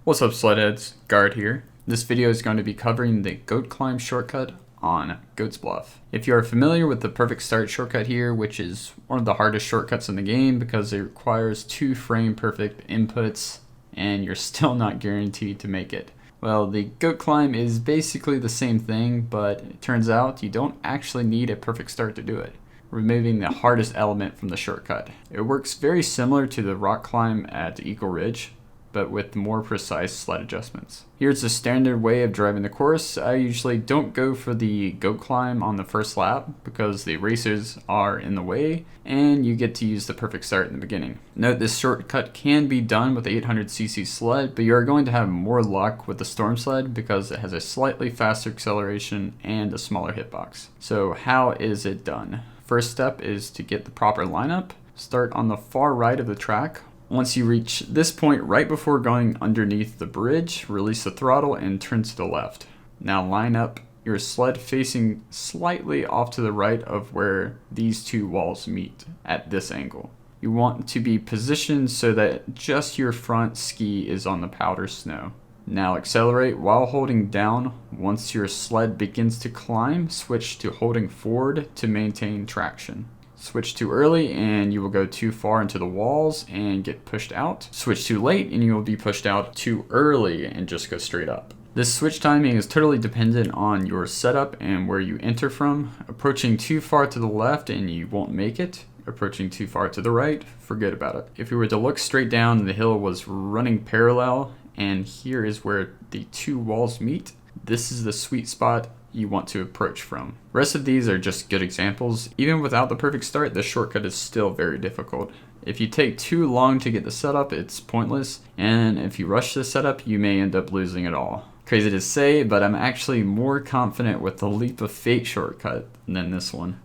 What's up, Sledheads? Guard here. This video is going to be covering the Goat Climb shortcut on Goat's Bluff. If you are familiar with the Perfect Start shortcut here, which is one of the hardest shortcuts in the game because it requires 2 frame perfect inputs and you're still not guaranteed to make it. Well, the Goat Climb is basically the same thing, but it turns out you don't actually need a perfect start to do it, removing the hardest element from the shortcut. It works very similar to the rock climb at Eagle Ridge, but with more precise sled adjustments. Here's the standard way of driving the course. I usually don't go for the Goat Climb on the first lap because the racers are in the way and you get to use the perfect start in the beginning. Note this shortcut can be done with the 800cc sled, but you are going to have more luck with the Storm sled because it has a slightly faster acceleration and a smaller hitbox. So how is it done? First step is to get the proper lineup. Start on the far right of the track. Once you reach this point right before going underneath the bridge, release the throttle and turn to the left. Now line up your sled facing slightly off to the right of where these 2 walls meet at this angle. You want to be positioned so that just your front ski is on the powder snow. Now accelerate while holding down. Once your sled begins to climb, switch to holding forward to maintain traction. Switch too early and you will go too far into the walls and get pushed out. Switch too late and you will be pushed out too early and just go straight up. This switch timing is totally dependent on your setup and where you enter from. Approaching too far to the left and you won't make it. Approaching too far to the right, forget about it. If you were to look straight down, the hill was running parallel, and here is where the 2 walls meet. This is the sweet spot you want to approach from. The rest of these are just good examples. Even without the perfect start, the shortcut is still very difficult. If you take too long to get the setup, it's pointless, and if you rush the setup, you may end up losing it all. Crazy to say, but I'm actually more confident with the Leap of Fate shortcut than this one.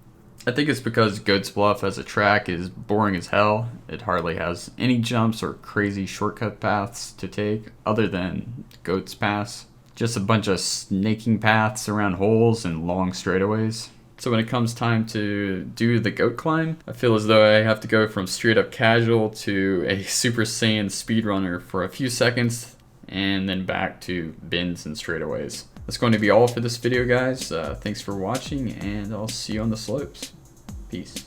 I think it's because Goat's Bluff as a track is boring as hell. It hardly has any jumps or crazy shortcut paths to take other than Goat's Pass. Just a bunch of snaking paths around holes and long straightaways. So when it comes time to do the Goat Climb, I feel as though I have to go from straight up casual to a Super Saiyan speedrunner for a few seconds and then back to bends and straightaways. That's going to be all for this video, guys. Thanks for watching, and I'll see you on the slopes. Peace.